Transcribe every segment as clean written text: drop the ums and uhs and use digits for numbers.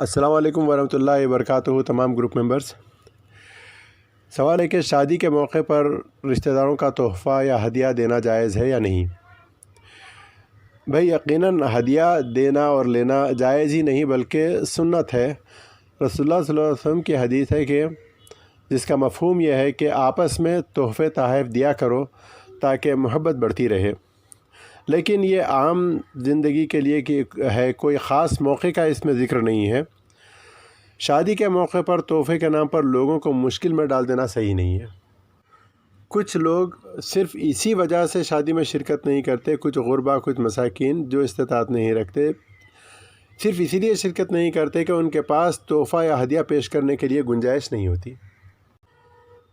السلام علیکم ورحمۃ اللہ وبرکاتہ تمام گروپ ممبرز۔ سوال ہے کہ شادی کے موقع پر رشتہ داروں کا تحفہ یا ہدیہ دینا جائز ہے یا نہیں؟ بھائی یقیناً ہدیہ دینا اور لینا جائز ہی نہیں بلکہ سنت ہے۔ رسول اللہ صلی اللہ علیہ وسلم کی حدیث ہے کہ جس کا مفہوم یہ ہے کہ آپس میں تحفے تحائف دیا کرو تاکہ محبت بڑھتی رہے، لیکن یہ عام زندگی کے لیے کہ ہے، کوئی خاص موقع کا اس میں ذکر نہیں ہے۔ شادی کے موقع پر تحفے کے نام پر لوگوں کو مشکل میں ڈال دینا صحیح نہیں ہے۔ کچھ لوگ صرف اسی وجہ سے شادی میں شرکت نہیں کرتے، کچھ غربا، کچھ مساکین جو استطاعت نہیں رکھتے، صرف اسی لیے شرکت نہیں کرتے کہ ان کے پاس تحفہ یا ہدیہ پیش کرنے کے لیے گنجائش نہیں ہوتی،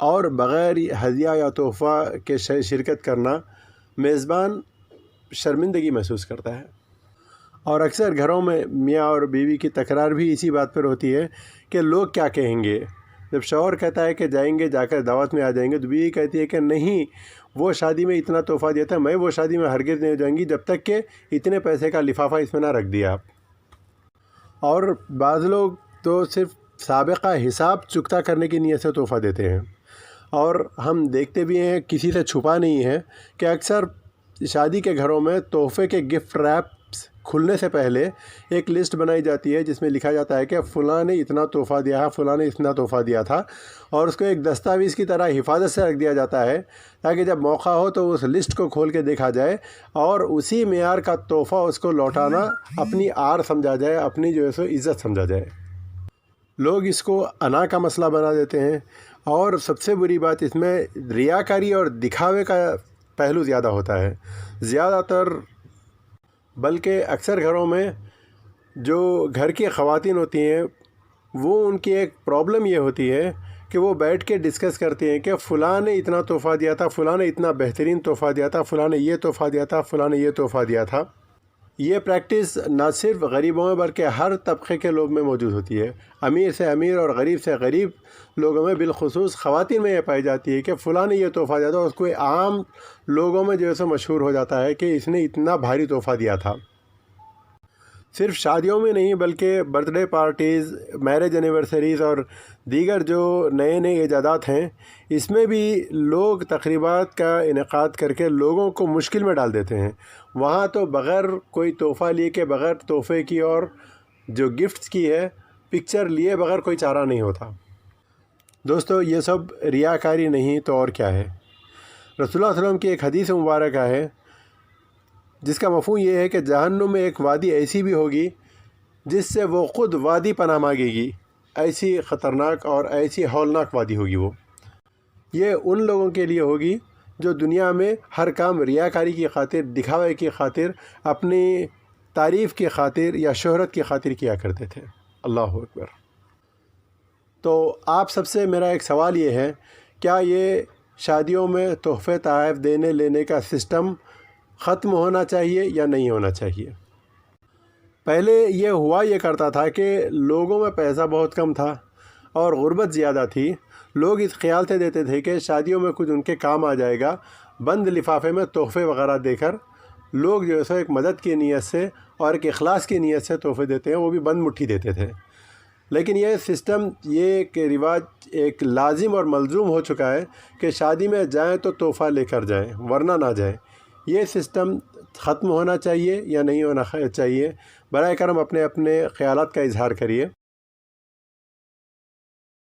اور بغیر ہدیہ یا تحفہ کے شرکت کرنا میزبان شرمندگی محسوس کرتا ہے۔ اور اکثر گھروں میں میاں اور بیوی کی تکرار بھی اسی بات پر ہوتی ہے کہ لوگ کیا کہیں گے۔ جب شوہر کہتا ہے کہ جائیں گے، جا کر دعوت میں آ جائیں گے، تو بیوی کہتی ہے کہ نہیں، وہ شادی میں اتنا تحفہ دیا تھا، میں وہ شادی میں ہرگز نہیں جائیں گی جب تک کہ اتنے پیسے کا لفافہ اس میں نہ رکھ دیا آپ۔ اور بعض لوگ تو صرف سابقہ حساب چکتا کرنے کی نیت سے تحفہ دیتے ہیں، اور ہم دیکھتے بھی ہیں، کسی سے چھپا نہیں ہے کہ اکثر شادی کے گھروں میں تحفے کے گفٹ ریپس کھلنے سے پہلے ایک لسٹ بنائی جاتی ہے جس میں لکھا جاتا ہے کہ فلاں نے اتنا تحفہ دیا ہے، فلاں نے اتنا تحفہ دیا تھا، اور اس کو ایک دستاویز کی طرح حفاظت سے رکھ دیا جاتا ہے تاکہ جب موقع ہو تو اس لسٹ کو کھول کے دیکھا جائے اور اسی معیار کا تحفہ اس کو لوٹانا اپنی آر سمجھا جائے، اپنی جو ہے سو عزت سمجھا جائے۔ لوگ اس کو انا کا مسئلہ بنا دیتے ہیں، اور سب سے بری بات اس میں ریاکاری اور دکھاوے کا پہلو زیادہ ہوتا ہے۔ زیادہ تر بلکہ اکثر گھروں میں جو گھر کی خواتین ہوتی ہیں، وہ ان کی ایک پرابلم یہ ہوتی ہے کہ وہ بیٹھ کے ڈسکس کرتے ہیں کہ فلاں نے اتنا تحفہ دیا تھا، فلاں نے اتنا بہترین تحفہ دیا تھا، فلاں نے یہ تحفہ دیا تھا، فلاں نے یہ تحفہ دیا تھا۔ یہ پریکٹس نہ صرف غریبوں میں بلکہ ہر طبقے کے لوگ میں موجود ہوتی ہے۔ امیر سے امیر اور غریب سے غریب لوگوں میں، بالخصوص خواتین میں یہ پائی جاتی ہے کہ فلاں نے یہ تحفہ دیا تھا، اس کو عام لوگوں میں جو ہے سو مشہور ہو جاتا ہے کہ اس نے اتنا بھاری تحفہ دیا تھا۔ صرف شادیوں میں نہیں بلکہ birth day parties, marriage anniversaries اور دیگر جو نئے نئے ایجادات ہیں، اس میں بھی لوگ تقریبات کا انعقاد کر کے لوگوں کو مشکل میں ڈال دیتے ہیں۔ وہاں تو بغیر کوئی تحفہ لیے کے، بغیر تحفے کی اور جو گفٹس کی ہے پکچر لیے بغیر کوئی چارہ نہیں ہوتا۔ دوستو، یہ سب ریاکاری نہیں تو اور کیا ہے؟ رسول اللہ صلی اللہ علیہ وسلم کی ایک حدیث مبارکہ ہے جس کا مفہوم یہ ہے کہ جہنم میں ایک وادی ایسی بھی ہوگی جس سے وہ خود وادی پناہ مانگے گی، ایسی خطرناک اور ایسی ہولناک وادی ہوگی وہ۔ یہ ان لوگوں کے لیے ہوگی جو دنیا میں ہر کام ریاکاری کی خاطر، دکھاوے کی خاطر، اپنی تعریف کی خاطر یا شہرت کی خاطر کیا کرتے تھے۔ اللہ اکبر۔ تو آپ سب سے میرا ایک سوال یہ ہے، کیا یہ شادیوں میں تحفے تحائف دینے لینے کا سسٹم ختم ہونا چاہیے یا نہیں ہونا چاہیے؟ پہلے یہ ہوا یہ کرتا تھا کہ لوگوں میں پیسہ بہت کم تھا اور غربت زیادہ تھی، لوگ اس خیال سے دیتے تھے کہ شادیوں میں کچھ ان کے کام آ جائے گا، بند لفافے میں تحفے وغیرہ دے کر لوگ جو ہے سو ایک مدد کی نیت سے اور ایک اخلاص کی نیت سے تحفے دیتے ہیں، وہ بھی بند مٹھی دیتے تھے۔ لیکن یہ سسٹم، یہ ایک رواج ایک لازم اور ملزوم ہو چکا ہے کہ شادی میں جائیں تو تحفہ لے کر جائیں ورنہ نہ جائیں۔ یہ سسٹم ختم ہونا چاہیے یا نہیں ہونا چاہیے؟ برائے کرم اپنے اپنے خیالات کا اظہار کریے۔